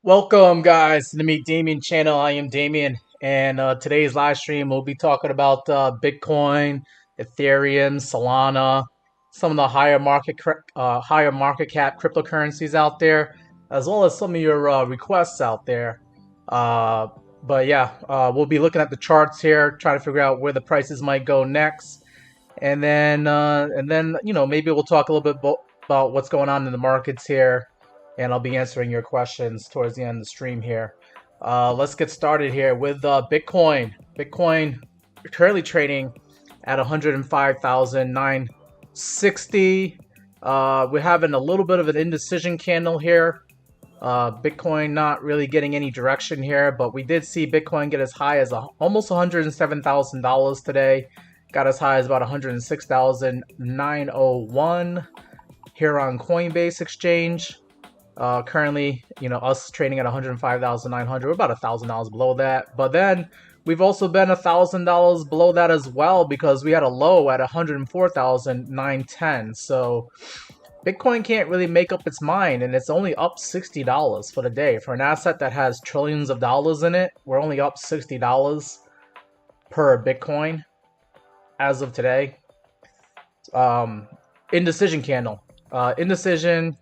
Welcome, guys, to the Meet Damien channel. I am Damien, and today's live stream we'll be talking about Bitcoin, Ethereum, Solana, some of the higher market cap cryptocurrencies out there, as well as some of your requests out there. Uh, but yeah, we'll be looking at the charts here, trying to figure out where the prices might go next, and then maybe we'll talk a little bit about what's going on in the markets here, and I'll be answering your questions towards the end of the stream here. Let's get started here with Bitcoin. Bitcoin currently trading at 105,960. We're having a little bit of an indecision candle here. Bitcoin not really getting any direction here, but we did see Bitcoin get as high as almost $107,000 today. Got as high as about 106,901 here on Coinbase Exchange. Currently, us trading at 105,900. We're about $1,000 below that. But then we've also been $1,000 below that as well, because we had a low at 104,910. So Bitcoin can't really make up its mind, and it's only up $60 for the day. For an asset that has trillions of dollars in it, we're only up $60 per Bitcoin as of today. Indecision candle. Indecision,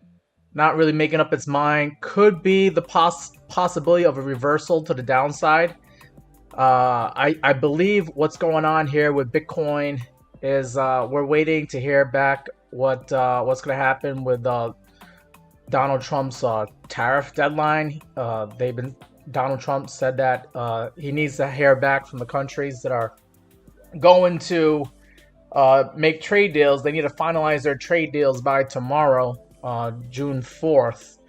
not really making up its mind. Could be the possibility of a reversal to the downside. I believe what's going on here with Bitcoin is we're waiting to hear back what's going to happen with Donald Trump's tariff deadline. Donald Trump said that he needs to hear back from the countries that are going to make trade deals. They need to finalize their trade deals by tomorrow, June 4th.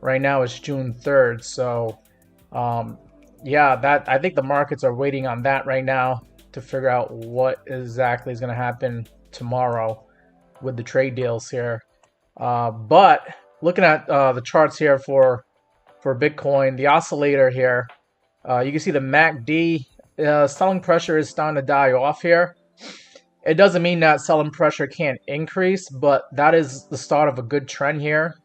Right now it's June 3rd. So I think the markets are waiting on that right now to figure out what exactly is going to happen tomorrow with the trade deals here. But looking at the charts here for Bitcoin, the oscillator here, you can see the MACD selling pressure is starting to die off here. It doesn't mean that selling pressure can't increase, but that is the start of a good trend here.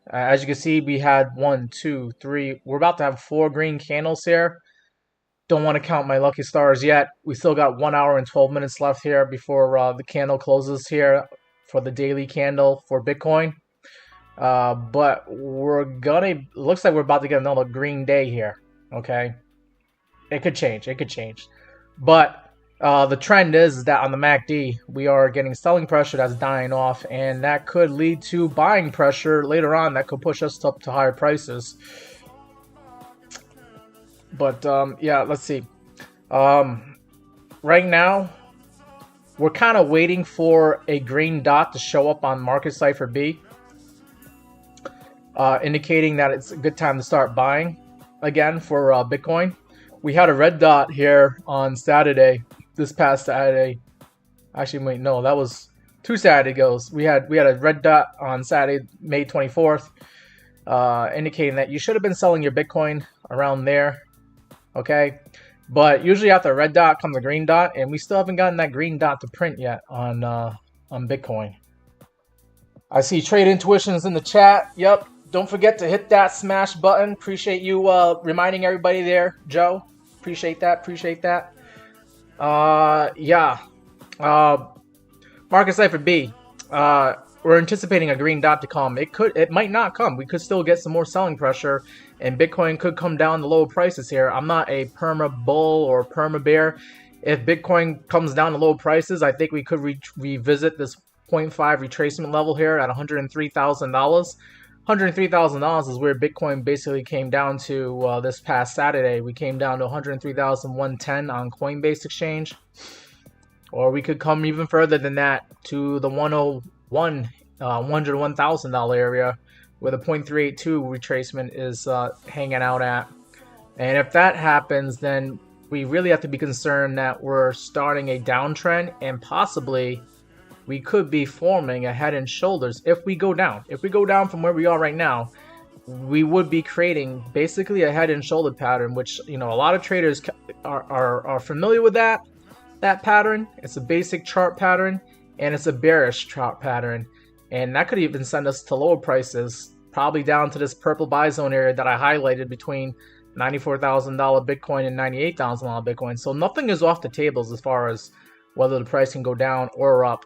As you can see, we had 1, 2, 3. We're about to have 4 green candles here. Don't want to count my lucky stars yet. We still got 1 hour and 12 minutes left here before the candle closes here for the daily candle for Bitcoin. But looks like we're about to get another green day here. Okay. It could change. But the trend is that on the MACD, we are getting selling pressure that's dying off, and that could lead to buying pressure later on that could push us up to higher prices. But let's see. Right now, we're kind of waiting for a green dot to show up on Market Cipher B, indicating that it's a good time to start buying again for Bitcoin. We had a red dot here on Saturday, this past Saturday. Actually, wait, no, that was 2 Saturdays ago. We had a red dot on Saturday, May 24th, indicating that you should have been selling your Bitcoin around there. Okay, but usually after a red dot comes a green dot, and we still haven't gotten that green dot to print yet on Bitcoin. I see Trade Intuitions in the chat. Yep. Don't forget to hit that smash button. Appreciate you reminding everybody there, Joe. Appreciate that. Market Cipher B. We're anticipating a green dot to come. It might not come. We could still get some more selling pressure, and Bitcoin could come down to low prices here. I'm not a perma bull or perma bear. If Bitcoin comes down to low prices, I think we could revisit this 0.5 retracement level here at $103,000. $103,000 is where Bitcoin basically came down to this past Saturday. We came down to 103,110 on Coinbase Exchange. Or we could come even further than that to the $101,000 area where the 0.382 retracement is hanging out at. And if that happens, then we really have to be concerned that we're starting a downtrend, and possibly we could be forming a head and shoulders if we go down. If we go down from where we are right now, we would be creating basically a head and shoulder pattern, which, a lot of traders are familiar with that pattern. It's a basic chart pattern, and it's a bearish chart pattern, and that could even send us to lower prices probably down to this purple buy zone area that I highlighted between $94,000 Bitcoin and $98,000 Bitcoin. So nothing is off the tables as far as whether the price can go down or up.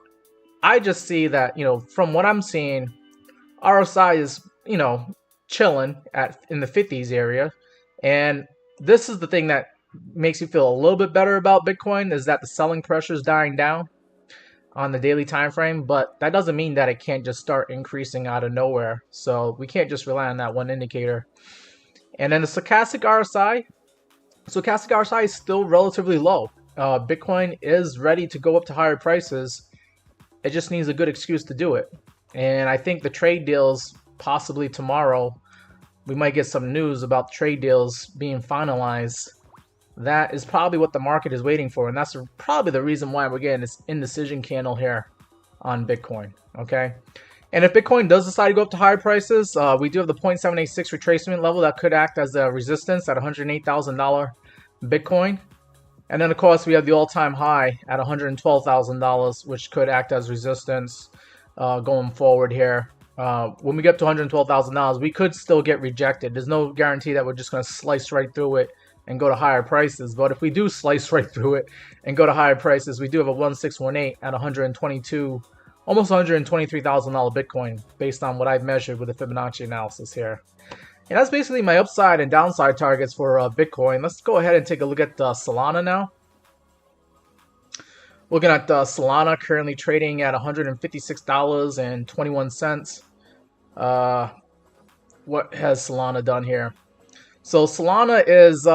I just see that, from what I'm seeing, RSI is, chilling in the 50s area. And this is the thing that makes you feel a little bit better about Bitcoin, is that the selling pressure is dying down on the daily time frame, but that doesn't mean that it can't just start increasing out of nowhere. So we can't just rely on that one indicator. And then the stochastic RSI. Stochastic RSI is still relatively low. Bitcoin is ready to go up to higher prices. It just needs a good excuse to do it. And I think the trade deals, possibly tomorrow, we might get some news about trade deals being finalized. That is probably what the market is waiting for, and that's probably the reason why we're getting this indecision candle here on Bitcoin, okay? And if Bitcoin does decide to go up to higher prices, we do have the 0.786 retracement level that could act as a resistance at $108,000 Bitcoin. And then, of course, we have the all-time high at $112,000, which could act as resistance going forward here. When we get up to $112,000, we could still get rejected. There's no guarantee that we're just going to slice right through it and go to higher prices. But if we do slice right through it and go to higher prices, we do have a 1618 at 122, almost $123,000 Bitcoin, based on what I've measured with the Fibonacci analysis here. And that's basically my upside and downside targets for Bitcoin. Let's go ahead and take a look at Solana now. Looking at Solana, currently trading at $156.21. What has Solana done here? So Solana is,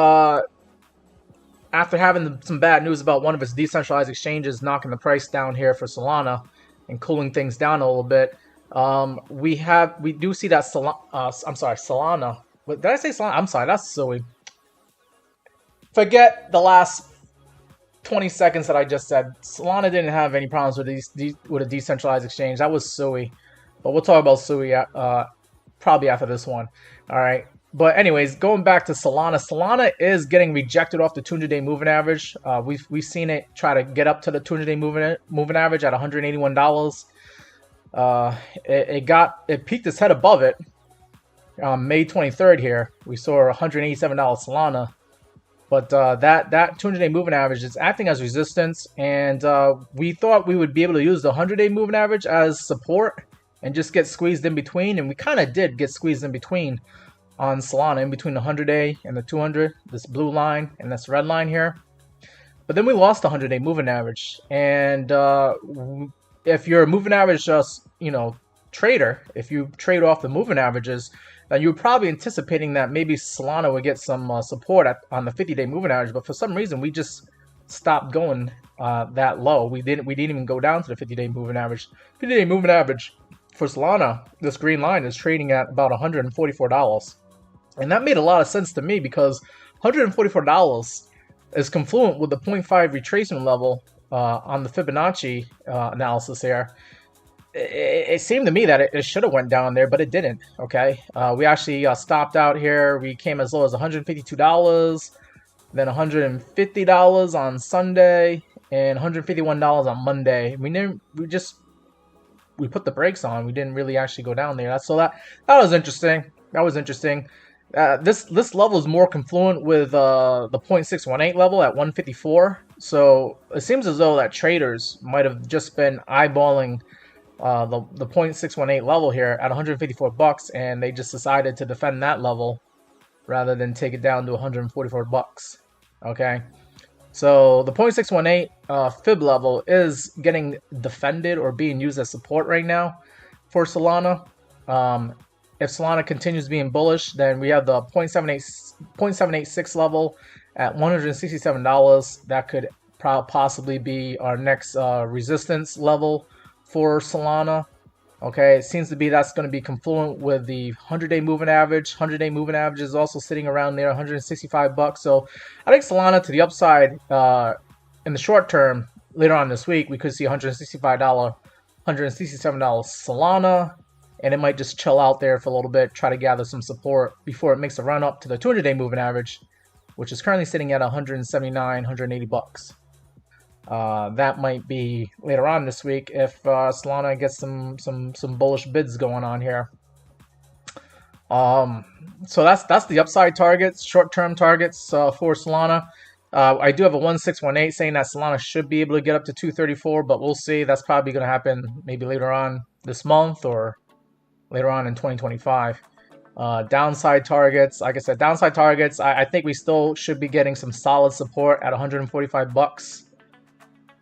after having some bad news about one of its decentralized exchanges knocking the price down here for Solana and cooling things down a little bit, we do see that Solana. What did I say? Solana? I'm sorry, that's silly. Forget the last 20 seconds that I just said. Solana didn't have any problems with with a decentralized exchange. That was Sui, but we'll talk about Sui probably after this one. All right. But anyways, going back to Solana, Solana is getting rejected off the 200-day moving average. We've seen it try to get up to the 200-day moving average at $181. It peaked its head above it on May 23rd here. We saw $187 Solana. But that 200-day moving average is acting as resistance, and we thought we would be able to use the 100-day moving average as support and just get squeezed in between, and we kind of did get squeezed in between on Solana, in between the 100-day and the 200, this blue line and this red line here. But then we lost the 100-day moving average, and if you're a moving average trader, if you trade off the moving averages, then you're probably anticipating that maybe Solana would get some support on the 50-day moving average, but for some reason we just stopped going that low. We didn't even go down to the 50-day moving average. 50-day moving average for Solana, this green line, is trading at about $144, and that made a lot of sense to me because $144 is confluent with the 0.5 retracement level on the Fibonacci analysis here. It seemed to me that it should have went down there, but it didn't. Okay, we actually stopped out here. We came as low as $152, then $150 on Sunday, and $151 on Monday. We put the brakes on. We didn't really actually go down there. That was interesting. That was interesting. This level is more confluent with the 0.618 level at 154. So it seems as though that traders might have just been eyeballing the 0.618 level here at $154, and they just decided to defend that level rather than take it down to $144. Okay, so the 0.618 fib level is getting defended or being used as support right now for Solana. If Solana continues being bullish, then we have the 0.786 level at $167. That could possibly be our next resistance level for Solana. Okay, it seems to be that's going to be confluent with the 100-day moving average. 100-day moving average is also sitting around there, $165. So I think Solana to the upside in the short term, later on this week, we could see $165, $167 Solana, and it might just chill out there for a little bit, try to gather some support before it makes a run up to the 200-day moving average, which is currently sitting at $179, $180. That might be later on this week if Solana gets some bullish bids going on here. So that's the upside targets, short-term targets for Solana. I do have a 1618 saying that Solana should be able to get up to 234, but we'll see. That's probably going to happen maybe later on this month or later on in 2025. Downside targets, like I said, downside targets. I think we still should be getting some solid support at 145 bucks,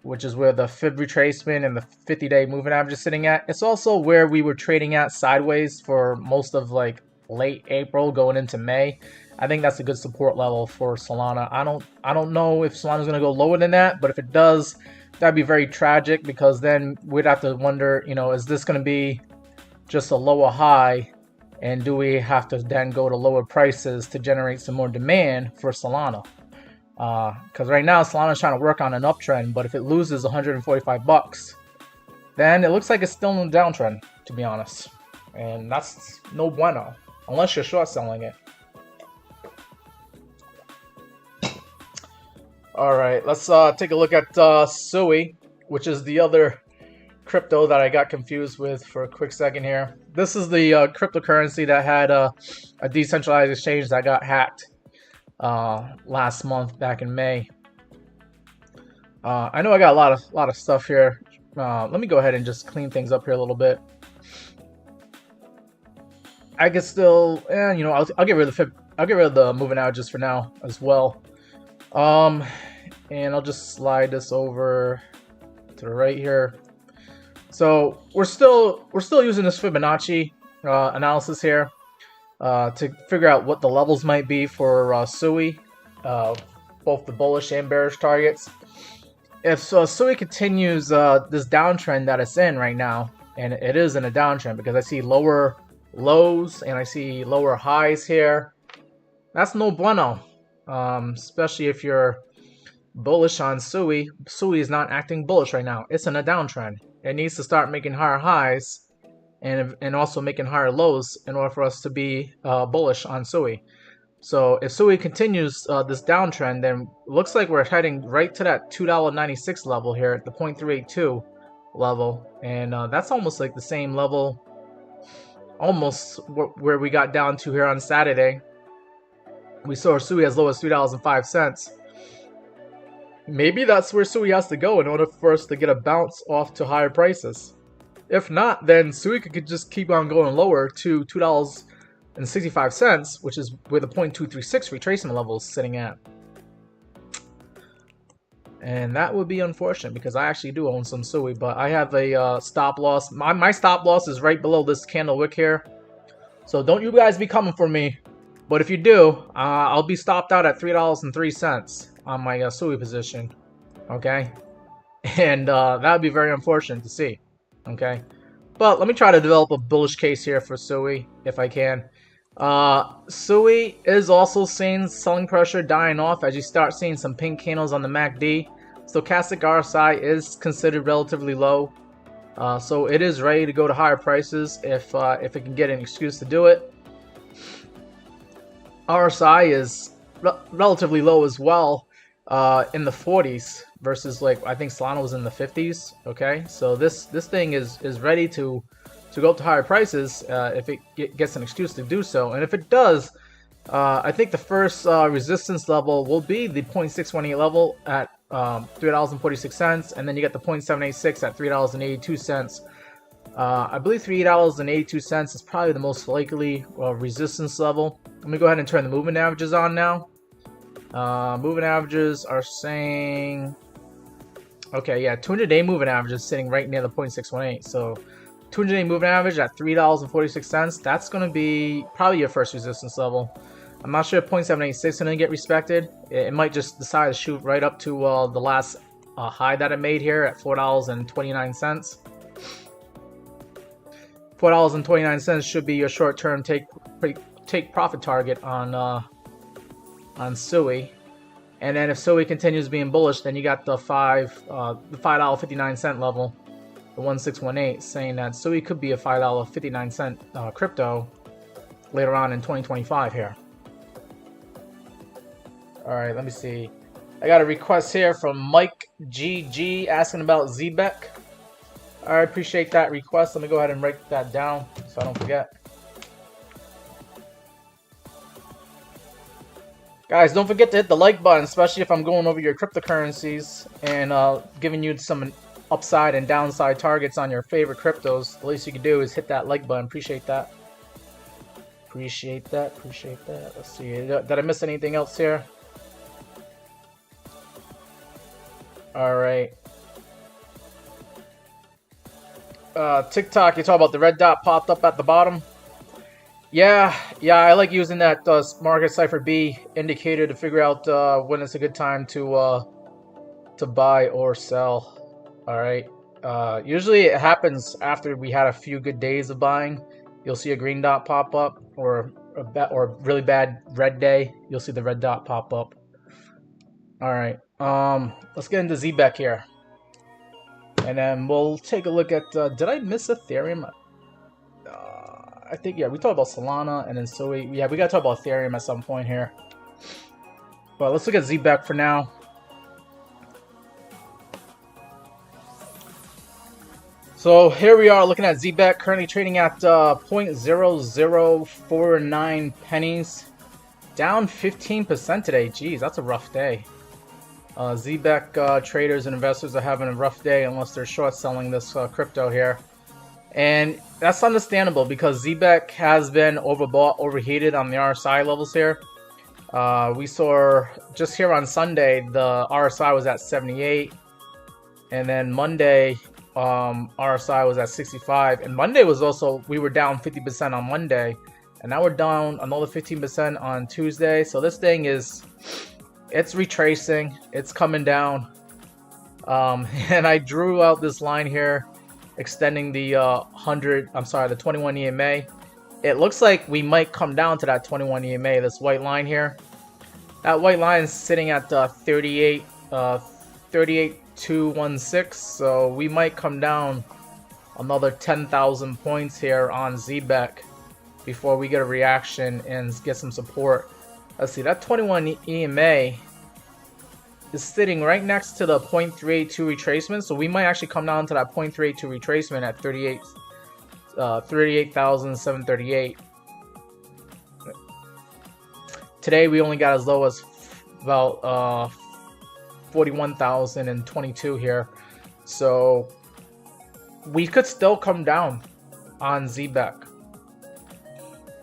which is where the fib retracement and the 50-day moving average is sitting at. It's also where we were trading at sideways for most of like late April going into May. I think that's a good support level for Solana. I don't know if Solana's going to go lower than that, but if it does, that'd be very tragic, because then we'd have to wonder, you know, is this going to be just a lower high, and do we have to then go to lower prices to generate some more demand for Solana? Because right now Solana's trying to work on an uptrend, but if it loses 145 bucks, then it looks like it's still in a downtrend, to be honest, and that's no bueno unless you're short selling it. All right, let's take a look at SUI, which is the other crypto that I got confused with for a quick second here. This is the cryptocurrency that had a decentralized exchange that got hacked last month back in May. I know I got a lot of stuff here. Let me go ahead and just clean things up here a little bit. I can still, you know, I'll get rid of the moving averages for now as well. And I'll just slide this over to the right here. So we're still using this Fibonacci analysis here to figure out what the levels might be for SUI, both the bullish and bearish targets. If SUI continues this downtrend that it's in right now, and it is in a downtrend because I see lower lows and I see lower highs here, that's no bueno. Especially if you're bullish on SUI. SUI is not acting bullish right now. It's in a downtrend. It needs to start making higher highs and also making higher lows in order for us to be bullish on SUI. So if SUI continues this downtrend, then it looks like we're heading right to that $2.96 level here at the 0.382 level, and that's almost like the same level, almost where we got down to here on Saturday. We saw SUI as low as $3.05. Maybe that's where SUI has to go in order for us to get a bounce off to higher prices. If not, then SUI could just keep on going lower to $2.65, which is where the 0.236 retracement level is sitting at. And that would be unfortunate because I actually do own some SUI, but I have a stop loss. My stop loss is right below this candle wick here. So don't you guys be coming for me. But if you do, I'll be stopped out at $3.03 on my SUI position, okay? And that would be very unfortunate to see, okay? But let me try to develop a bullish case here for SUI, if I can. SUI is also seeing selling pressure dying off as you start seeing some pink candles on the MACD. Stochastic RSI is considered relatively low, so it is ready to go to higher prices if it can get an excuse to do it. RSI is relatively low as well, in the 40s versus, like, I think Solana was in the 50s. Okay, so this thing is ready to go up to higher prices if it gets an excuse to do so. And if it does, I think the first resistance level will be the 0.618 level at $3.46, and then you get the 0.786 at $3.82. I believe $3.82 is probably the most likely resistance level. Let me go ahead and turn the moving averages on now. Moving averages are saying, okay, yeah, 200-day moving average is sitting right near the 0.618. So 200-day moving average at $3.46, that's going to be probably your first resistance level. I'm not sure if 0.786 is going to get respected. It might just decide to shoot right up to the last high that it made here at $4.29. $4.29 should be your short-term take profit target on SUI. And then if SUI continues being bullish, then you got the $5.59 level, the 1618, saying that SUI could be a $5.59 crypto later on in 2025 here. All right, let me see. I got a request here from Mike GG asking about ZBEC. I appreciate that request. Let me go ahead and write that down so I don't forget. Guys, don't forget to hit the like button, especially if I'm going over your cryptocurrencies and giving you some upside and downside targets on your favorite cryptos. The least you can do is hit that like button. Appreciate that. Appreciate that. Appreciate that. Let's see. Did I miss anything else here? All right. TikTok, you talk about the red dot popped up at the bottom. Yeah, I like using that Market Cipher B indicator to figure out when it's a good time to buy or sell. All right. Usually it happens after we had a few good days of buying. You'll see a green dot pop up, or a really bad red day. You'll see the red dot pop up. All right. Let's get into ZBEC here, and then we'll take a look at. Did I miss Ethereum? I think, yeah, we talked about Solana, and then so we gotta talk about Ethereum at some point here. But let's look at ZBEC for now. So here we are looking at ZBEC, currently trading at 0.0049 pennies, down 15% today. Jeez, that's a rough day. ZBEC traders and investors are having a rough day unless they're short selling this crypto here. And that's understandable because ZBEC has been overbought, overheated on the RSI levels here. We saw just here on Sunday, the RSI was at 78. And then Monday, RSI was at 65. And Monday was also, we were down 50% on Monday. And now we're down another 15% on Tuesday. So this thing is, it's retracing. It's coming down. And I drew out this line here, extending the the 21 EMA. It looks like we might come down to that 21 EMA, this white line here. That white line is sitting at 38,216, so we might come down another 10,000 points here on ZBEC before we get a reaction and get some support. Let's see, that 21 EMA is sitting right next to the 0.382 retracement, so we might actually come down to that 0.382 retracement at 38,738. Today we only got as low as about 41,022 here, so we could still come down on ZBEC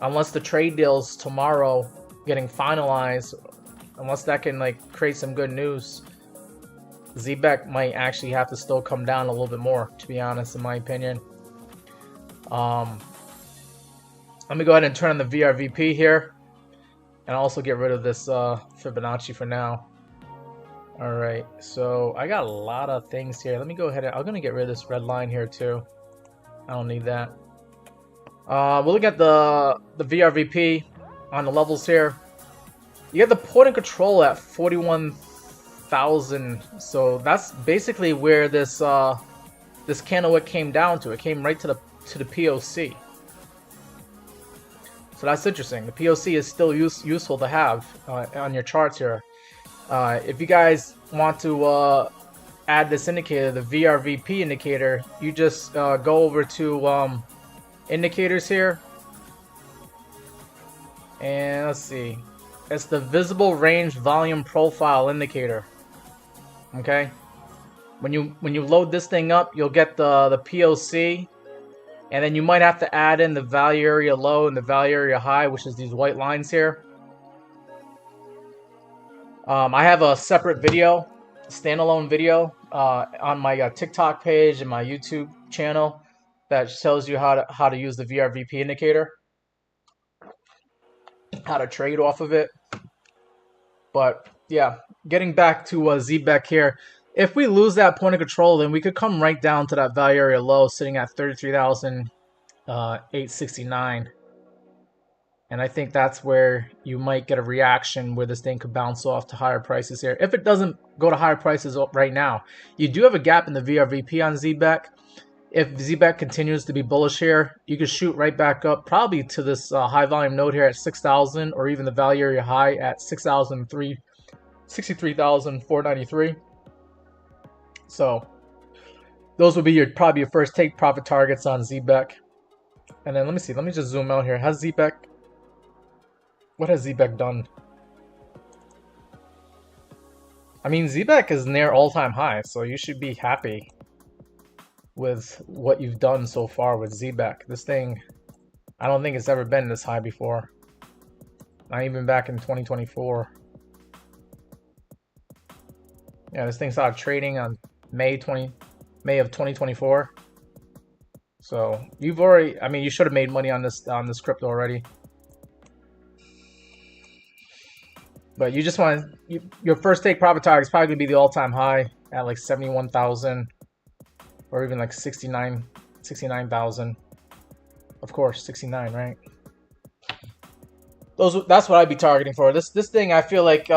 unless the trade deals tomorrow getting finalized. Unless that can create some good news, ZBEC might actually have to still come down a little bit more, to be honest, in my opinion. Let me go ahead and turn on the VRVP here, and also get rid of this Fibonacci for now. All right, so I got a lot of things here. Let me go ahead and I'm gonna get rid of this red line here too. I don't need that. We'll look at the VRVP on the levels here. You get the point of control at 41,000, so that's basically where this this candlewick came down to. It came right to the POC. So that's interesting. The POC is still useful to have on your charts here. If you guys want to add this indicator, the VRVP indicator, you just go over to indicators here, and let's see. It's the visible range volume profile indicator. Okay, when you load this thing up, you'll get the POC, and then you might have to add in the value area low and the value area high, which is these white lines here. I have a separate video, standalone video, on my TikTok page and my YouTube channel that tells you how to use the VRVP indicator, how to trade off of it. But yeah, getting back to ZBEC here, if we lose that point of control, then we could come right down to that value area low sitting at 33,869. And I think that's where you might get a reaction where this thing could bounce off to higher prices here. If it doesn't go to higher prices right now, you do have a gap in the VRVP on ZBEC. If ZBEC continues to be bullish here, you could shoot right back up probably to this high volume node here at 6,000, or even the value area high at 63,493. So those would be probably your first take profit targets on ZBEC. And then let me see. Let me just zoom out here. What has ZBEC done? I mean, ZBAC is near all-time high, so you should be happy with what you've done so far with ZBAC. This thing, I don't think it's ever been this high before. Not even back in 2024. Yeah, this thing started trading on May of 2024. So you've already, I mean, you should have made money on this crypto already. But you just want your first take profit target is probably gonna be the all-time high at like 71,000 or even like 69,000. Of course, 69, right? That's what I'd be targeting for. This thing, I feel like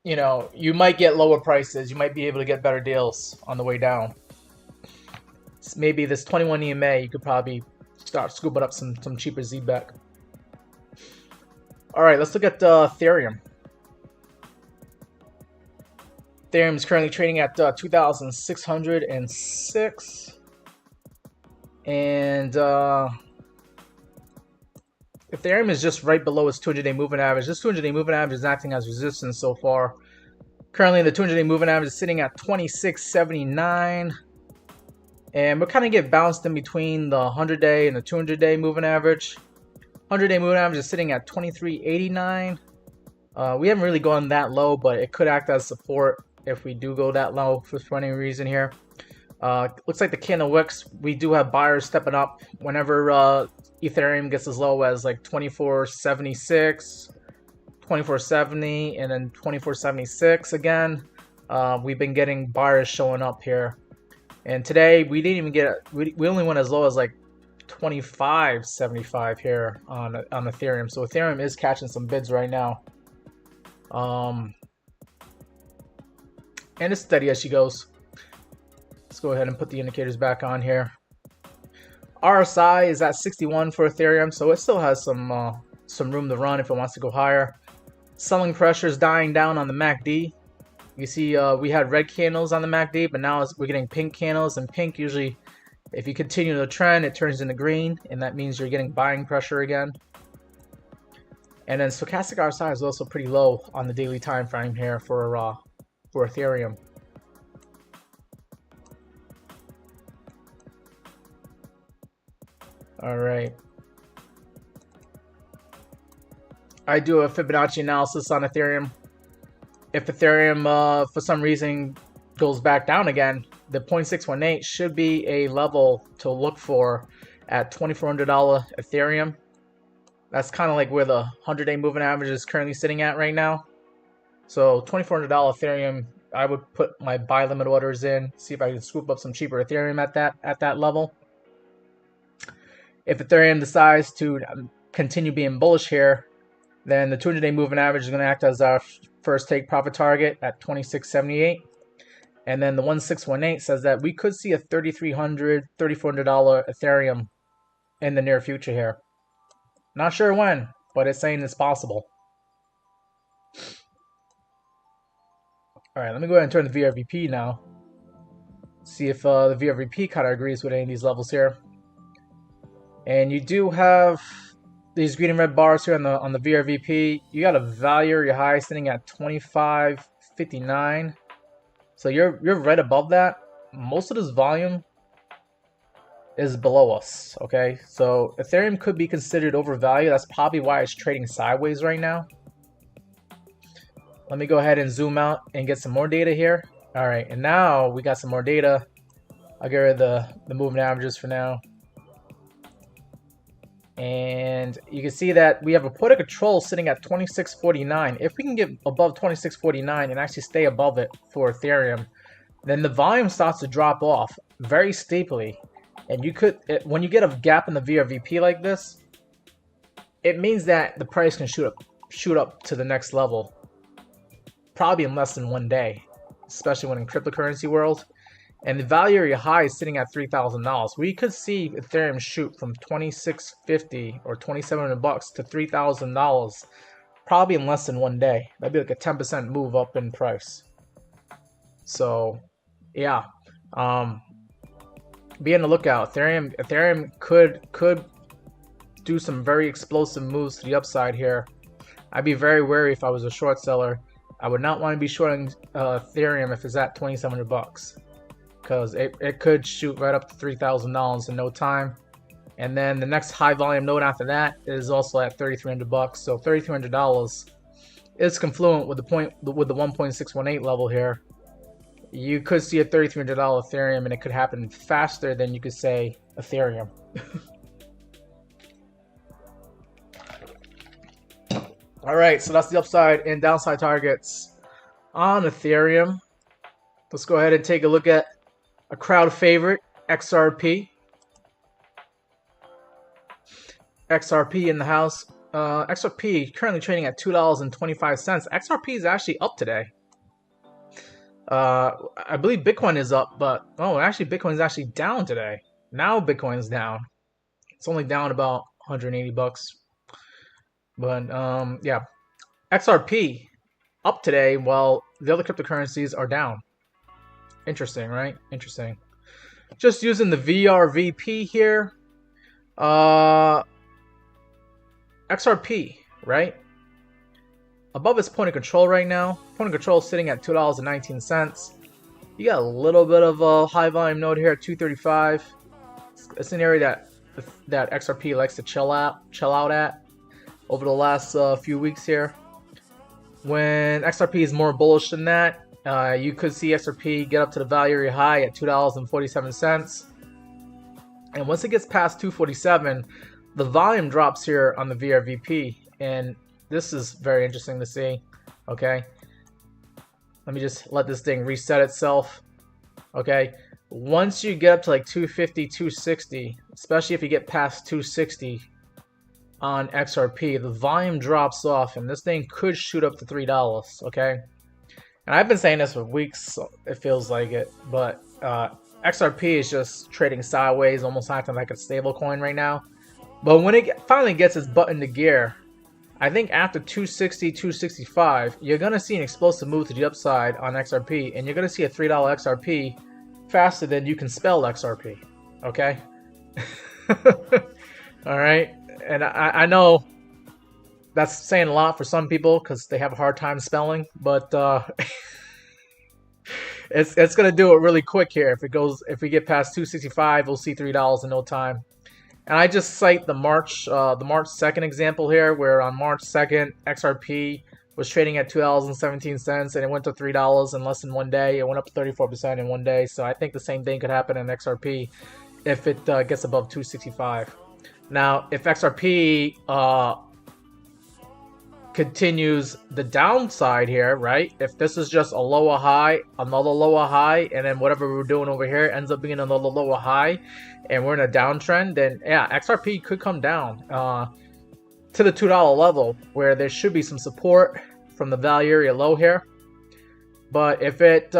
you know, you might get lower prices. You might be able to get better deals on the way down. Maybe this 21 EMA, you could probably start scooping up some cheaper ZBAC. All right, let's look at Ethereum. Ethereum is currently trading at 2,606, and Ethereum is just right below its 200-day moving average. This 200-day moving average is acting as resistance so far. Currently, the 200-day moving average is sitting at 26.79, and we're kind of get bounced in between the 100-day and the 200-day moving average. 100-day moving average is sitting at 23.89. We haven't really gone that low, but it could act as support if we do go that low for any reason here. Looks like the candle wicks, we do have buyers stepping up whenever Ethereum gets as low as like 24.76, 24.70, and then 24.76 again. We've been getting buyers showing up here. And today we didn't even get, we only went as low as like 25.75 here on Ethereum. So Ethereum is catching some bids right now. And it's steady as she goes. Let's go ahead and put the indicators back on here. RSI is at 61 for Ethereum, so it still has some room to run if it wants to go higher. Selling pressure is dying down on the MACD. You see, we had red candles on the MACD, but now we're getting pink candles, and pink usually, if you continue the trend, it turns into green, and that means you're getting buying pressure again. And then stochastic RSI is also pretty low on the daily time frame here for Ethereum. All right. I do a Fibonacci analysis on Ethereum. If Ethereum, for some reason, goes back down again, the 0.618 should be a level to look for at $2,400 Ethereum. That's kind of like where the 100-day moving average is currently sitting at right now. So $2,400 Ethereum, I would put my buy limit orders in, see if I can scoop up some cheaper Ethereum at that level. If Ethereum decides to continue being bullish here, then the 200-day moving average is going to act as our first take profit target at 26.78. And then the 1618 says that we could see a $3,300, $3,400 Ethereum in the near future here. Not sure when, but it's saying it's possible. All right, let me go ahead and turn the VRVP now. See if the VRVP kind of agrees with any of these levels here. And you do have these green and red bars here on the VRVP. You got a value your high sitting at 25.59. So you're right above that. Most of this volume is below us, okay? So Ethereum could be considered overvalued. That's probably why it's trading sideways right now. Let me go ahead and zoom out and get some more data here. All right, and now we got some more data. I'll get rid of the moving averages for now. And you can see that we have a put of control sitting at 26.49. If we can get above 26.49 and actually stay above it for Ethereum, then the volume starts to drop off very steeply. And you could, when you get a gap in the VRVP like this, it means that the price can shoot up to the next level, probably in less than 1 day, especially when in cryptocurrency world. And the value area high is sitting at $3,000. We could see Ethereum shoot from $2,650 or $2,700 to $3,000, probably in less than 1 day. That'd be like a 10% move up in price. So, yeah, be on the lookout. Ethereum could do some very explosive moves to the upside here. I'd be very wary if I was a short seller. I would not want to be shorting Ethereum if it's at 2,700 bucks, because it could shoot right up to $3,000 in no time. And then the next high volume node after that is also at 3,300 bucks. So $3,300 is confluent with the 1.618 level here. You could see a $3,300 Ethereum, and it could happen faster than you could say Ethereum. All right, so that's the upside and downside targets on Ethereum. Let's go ahead and take a look at a crowd favorite, XRP. XRP in the house. XRP currently trading at $2.25. XRP is actually up today. I believe Bitcoin is up, but actually Bitcoin is actually down today. Now Bitcoin's down. It's only down about 180 bucks. But yeah, XRP up today while the other cryptocurrencies are down. Interesting, right? Interesting. Just using the VRVP here. XRP, right? Above its point of control right now. Point of control sitting at $2.19. You got a little bit of a high volume node here at 235. It's an area that XRP likes to chill out at over the last few weeks here. When XRP is more bullish than that, you could see XRP get up to the value area high at $2.47. And once it gets past 247, the volume drops here on the VRVP, and this is very interesting to see. Okay, let me just let this thing reset itself. Okay, once you get up to like 250, 260, especially if you get past 260 on XRP, the volume drops off, and this thing could shoot up to $3. Okay, and I've been saying this for weeks, so it feels like it, but XRP is just trading sideways, almost acting like a stable coin right now. But when it finally gets its butt into gear, I think after 260, 265, you're going to see an explosive move to the upside on XRP, and you're going to see a $3 XRP faster than you can spell XRP. Okay? All right? And I know that's saying a lot for some people because they have a hard time spelling, but it's going to do it really quick here. If we get past 265, we'll see $3 in no time. And I just cite the March 2nd example here, where on March 2nd, XRP was trading at $2.17, and it went to $3 in less than 1 day. It went up 34% in 1 day. So I think the same thing could happen in XRP if it gets above 265. Now, if XRP continues the downside here, right? If this is just a lower high, another lower high, and then whatever we're doing over here ends up being another lower high, and we're in a downtrend, then yeah, XRP could come down to the $2 level, where there should be some support from the value area low here. But if it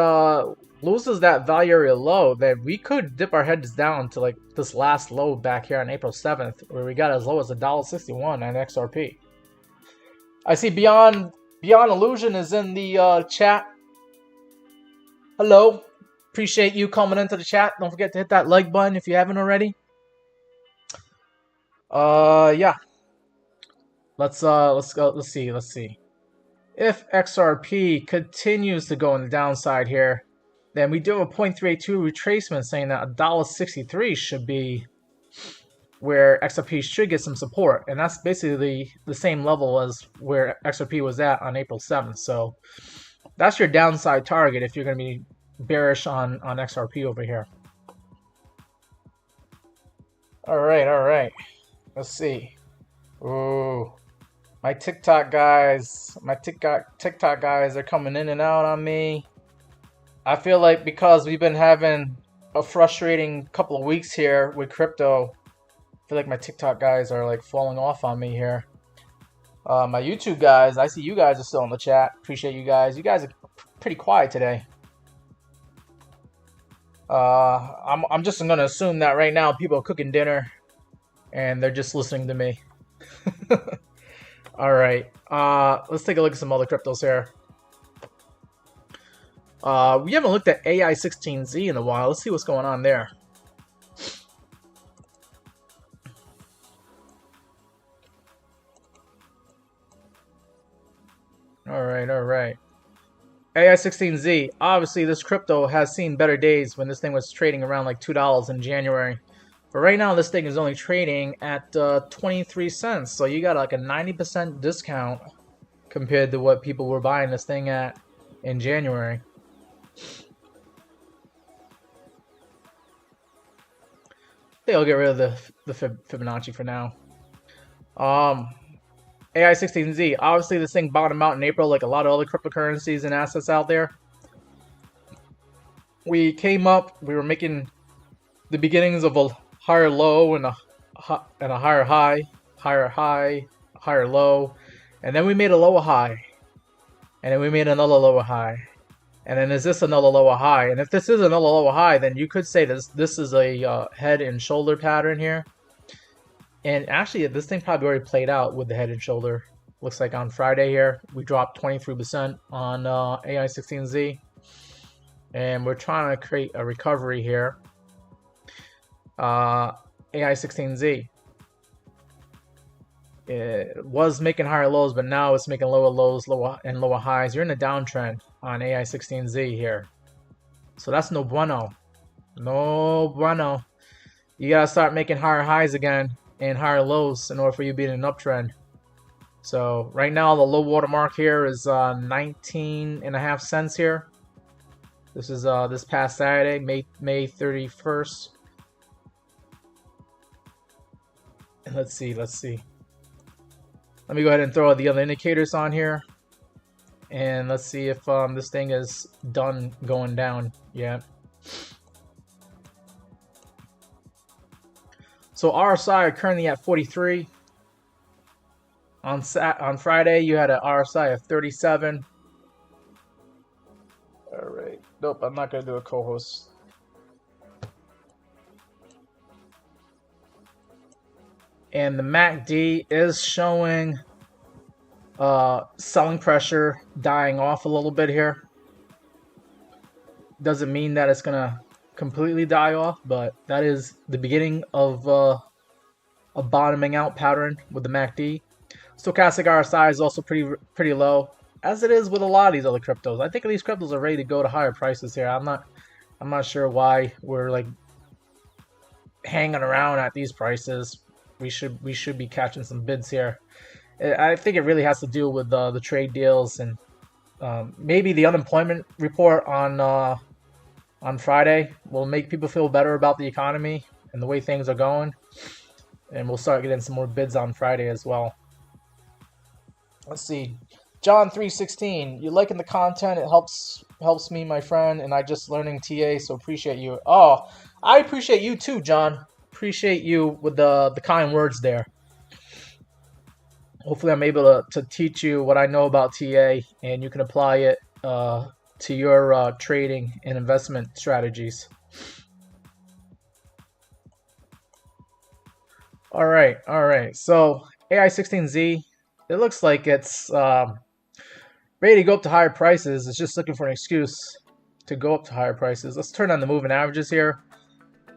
loses that value area low, then we could dip our heads down to like this last low back here on April 7th, where we got as low as $1.61 on XRP. I see Beyond Illusion is in the chat. Hello. Appreciate you coming into the chat. Don't forget to hit that like button if you haven't already. Yeah. Let's go. Let's see. If XRP continues to go on the downside here, then we do a 0.382 retracement saying that $1.63 should be where XRP should get some support, and that's basically the same level as where XRP was at on April 7th. So that's your downside target if you're going to be bearish on XRP over here. All right. Let's see. Ooh, my TikTok guys are coming in and out on me. I feel like because we've been having a frustrating couple of weeks here with crypto, I feel like my TikTok guys are like falling off on me here. My YouTube guys, I see you guys are still in the chat. Appreciate you guys. You guys are pretty quiet today. I'm just gonna assume that right now people are cooking dinner and they're just listening to me. All right. Let's take a look at some other cryptos here. We haven't looked at AI16Z in a while. Let's see what's going on there. All right. AI16Z. Obviously, this crypto has seen better days when this thing was trading around like $2 in January. But right now, this thing is only trading at 23 cents. So you got like a 90% discount compared to what people were buying this thing at in January. I think I'll get rid of the Fibonacci for now. AI16Z. Obviously, this thing bottomed out in April like a lot of other cryptocurrencies and assets out there. We came up, we were making the beginnings of a higher low and a higher high, higher low, and then we made a lower high, and then we made another lower high, and then is this another lower high? And if this is another lower high, then you could say this is a head and shoulder pattern here. And actually, this thing probably already played out with the head and shoulder. Looks like on Friday here, we dropped 23% on AI16Z. And we're trying to create a recovery here. AI16Z. It was making higher lows, but now it's making lower lows, lower highs. You're in a downtrend on AI16Z here. So that's no bueno. No bueno. You gotta start making higher highs again and higher lows in order for you to be in an uptrend. So right now the low water mark here is 19.5 cents here. This is this past Saturday, May 31st. And let's see. Let me go ahead and throw the other indicators on here. And let's see if this thing is done going down yet. So RSI currently at 43. On Friday, you had an RSI of 37. All right. Nope, I'm not gonna do a co-host. And the MACD is showing selling pressure dying off a little bit here. Doesn't mean that it's gonna completely die off, but that is the beginning of a bottoming out pattern with the MACD. Stochastic RSI is also pretty low, as it is with a lot of these other cryptos. I think these cryptos are ready to go to higher prices here. I'm not sure why we're like hanging around at these prices. We should be catching some bids here. I think it really has to do with the trade deals and maybe the unemployment report on Friday will make people feel better about the economy and the way things are going. And we'll start getting some more bids on Friday as well. Let's see. John 316, you liking the content? It helps me, my friend, and I just learning TA, so appreciate you. Oh, I appreciate you too, John. Appreciate you with the kind words there. Hopefully I'm able to teach you what I know about TA, and you can apply it to your trading and investment strategies. All right. So AI16Z, it looks like it's ready to go up to higher prices. It's just looking for an excuse to go up to higher prices. Let's turn on the moving averages here.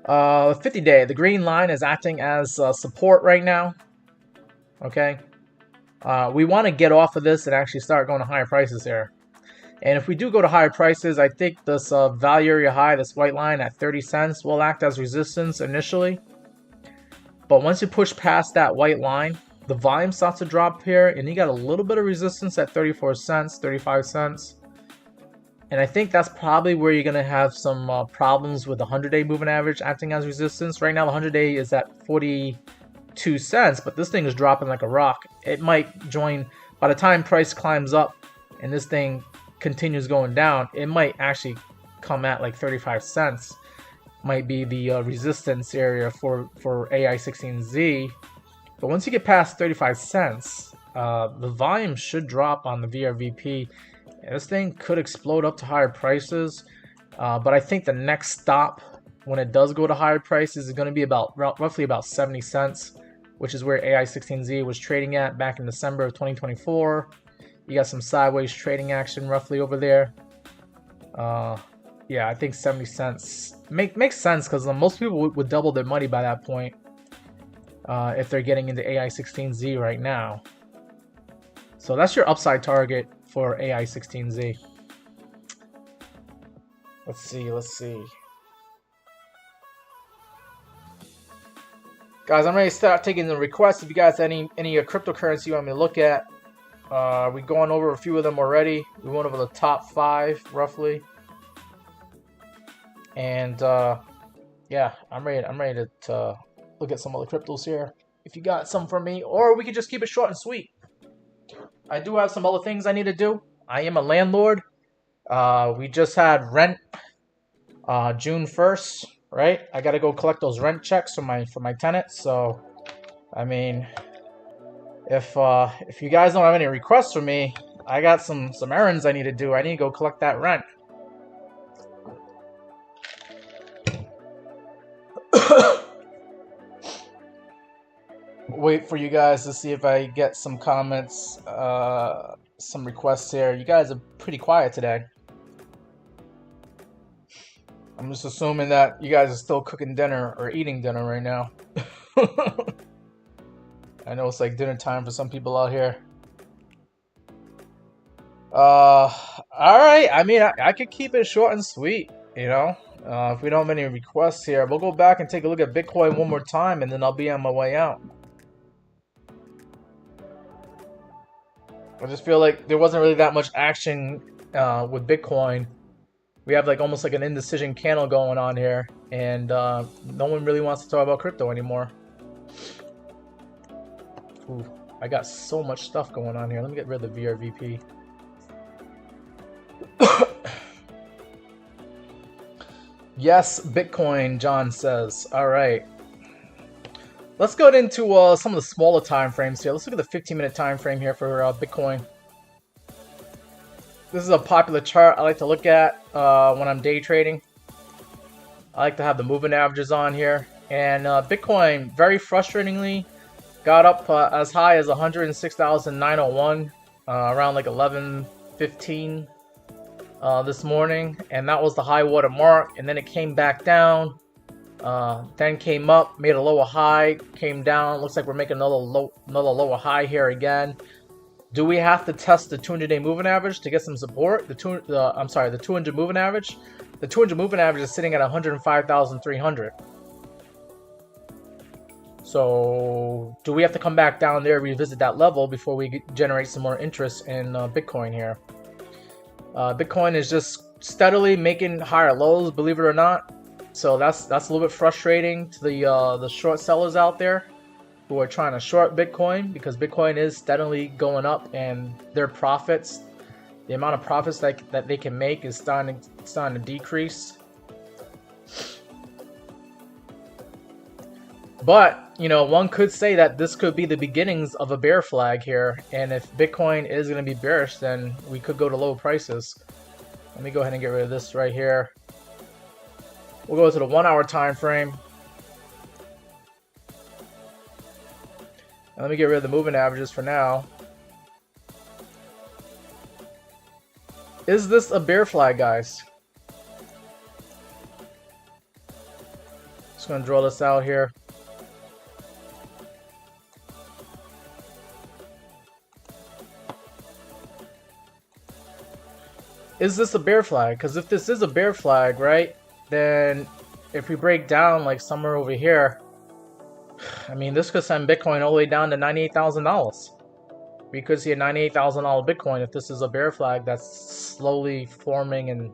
50-day, the green line is acting as support right now. Okay. We want to get off of this and actually start going to higher prices here. And if we do go to higher prices, I think this value area high, this white line at 30 cents, will act as resistance initially. But once you push past that white line, the volume starts to drop here, and you got a little bit of resistance at 34 cents, 35 cents. And I think that's probably where you're going to have some problems with the 100-day moving average acting as resistance. Right now, the 100-day is at 42 cents, but this thing is dropping like a rock. It might join, by the time price climbs up and this thing continues going down, it might actually come at like 35 cents. Might be the resistance area for AI16Z. But once you get past 35 cents, the volume should drop on the VRVP. And this thing could explode up to higher prices. But I think the next stop when it does go to higher prices is going to be about roughly about 70 cents, which is where AI16Z was trading at back in December of 2024. You got some sideways trading action roughly over there. Yeah, I think 70 cents makes sense because most people would double their money by that point if they're getting into AI16Z right now. So that's your upside target for AI16Z. Let's see, let's see. Guys, I'm ready to start taking the requests. If you guys have any cryptocurrency you want me to look at, we gone over a few of them already. We went over the top 5 roughly, and yeah, I'm ready to look at some other cryptos here. If you got some for me, or we could just keep it short and sweet. I do have some other things I need to do. I am a landlord. We just had rent June 1st, right? I gotta go collect those rent checks for my tenants. So, I mean, if you guys don't have any requests for me, I got some errands I need to do. I need to go collect that rent. Wait for you guys to see if I get some comments, some requests here. You guys are pretty quiet today. I'm just assuming that you guys are still cooking dinner or eating dinner right now. I know it's like dinner time for some people out here. Alright, I mean, I could keep it short and sweet, you know? If we don't have any requests here, we'll go back and take a look at Bitcoin one more time, and then I'll be on my way out. I just feel like there wasn't really that much action with Bitcoin. We have like almost like an indecision candle going on here, and no one really wants to talk about crypto anymore. Ooh, I got so much stuff going on here. Let me get rid of the VRVP. Yes, Bitcoin, John says. All right. Let's go into some of the smaller time frames here. Let's look at the 15-minute time frame here for Bitcoin. This is a popular chart I like to look at when I'm day trading. I like to have the moving averages on here. And Bitcoin, very frustratingly, got up as high as 106,901 around like 11:15 this morning. And that was the high water mark. And then it came back down. Then came up, made a lower high, came down. Looks like we're making another lower high here again. Do we have to test the 200-day moving average to get some support? The 200 moving average. The 200 moving average is sitting at 105,300. So, do we have to come back down there, revisit that level before we generate some more interest in Bitcoin here? Bitcoin is just steadily making higher lows, believe it or not. So that's a little bit frustrating to the short sellers out there who are trying to short Bitcoin, because Bitcoin is steadily going up, and their profits, the amount of profits that they can make, is starting to decrease. But, you know, one could say that this could be the beginnings of a bear flag here, and if Bitcoin is going to be bearish, then we could go to low prices. Let me go ahead and get rid of this right here. We'll go to the 1-hour time frame. And let me get rid of the moving averages for now. Is this a bear flag, guys? Just gonna draw this out here. Is this a bear flag? Because if this is a bear flag, right, then if we break down like somewhere over here, I mean, this could send Bitcoin all the way down to $98,000. We could see a $98,000 Bitcoin if this is a bear flag that's slowly forming and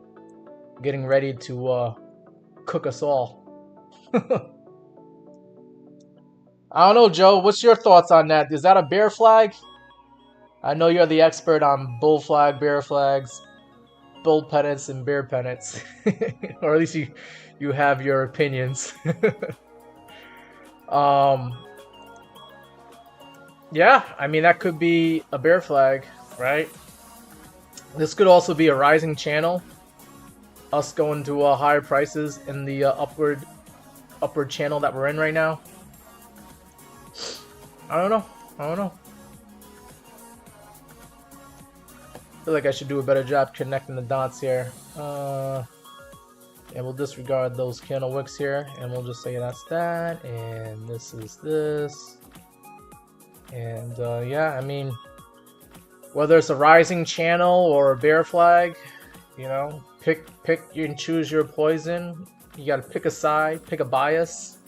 getting ready to cook us all. I don't know, Joe. What's your thoughts on that? Is that a bear flag? I know you're the expert on bull flag, bear flags, bull pennants, and bear pennants. Or at least you have your opinions. Yeah, I mean, that could be a bear flag, right? This could also be a rising channel. Us going to higher prices in the upward channel that we're in right now. I don't know. I feel like I should do a better job connecting the dots here. And we'll disregard those candle wicks here, and we'll just say that's that, and this is this. And yeah, I mean, whether it's a rising channel or a bear flag, You know, pick and choose your poison. You gotta pick a side, pick a bias.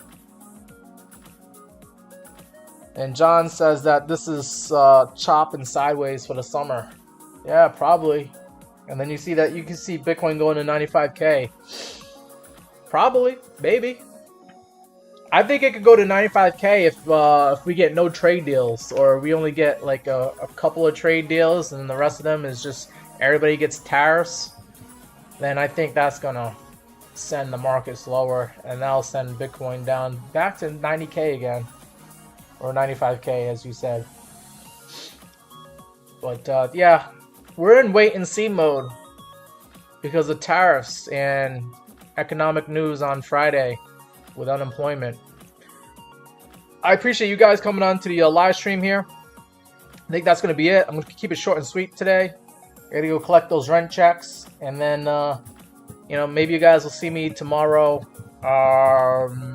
And John says that this is chopping sideways for the summer. Yeah, probably. And then you see that you can see Bitcoin going to 95K. Probably, maybe. I think it could go to 95K if we get no trade deals, or we only get like a couple of trade deals, and the rest of them is just everybody gets tariffs. Then I think that's gonna send the markets lower, and that'll send Bitcoin down back to 90K again, or 95K as you said. But yeah, we're in wait and see mode because of tariffs and economic news on Friday with unemployment. I appreciate you guys coming on to the live stream here. I think that's going to be it. I'm going to keep it short and sweet today. I got to go collect those rent checks, and then you know, maybe you guys will see me tomorrow,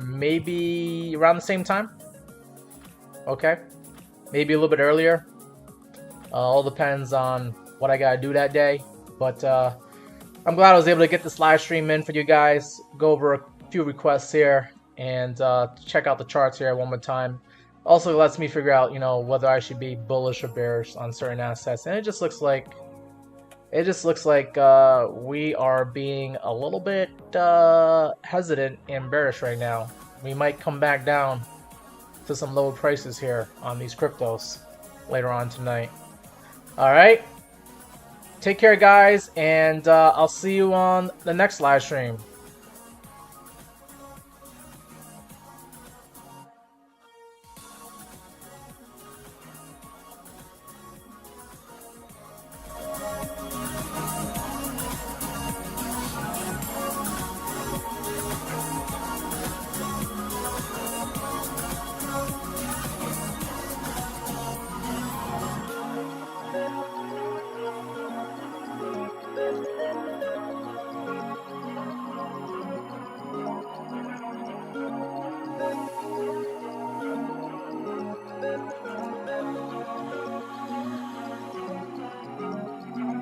maybe around the same time. Okay, maybe a little bit earlier. All depends on what I gotta do that day. But I'm glad I was able to get this live stream in for you guys. Go over a few requests here and check out the charts here one more time. Also lets me figure out, you know, whether I should be bullish or bearish on certain assets. And it just looks like we are being a little bit hesitant and bearish right now. We might come back down to some lower prices here on these cryptos later on tonight. All right, take care guys, and I'll see you on the next live stream.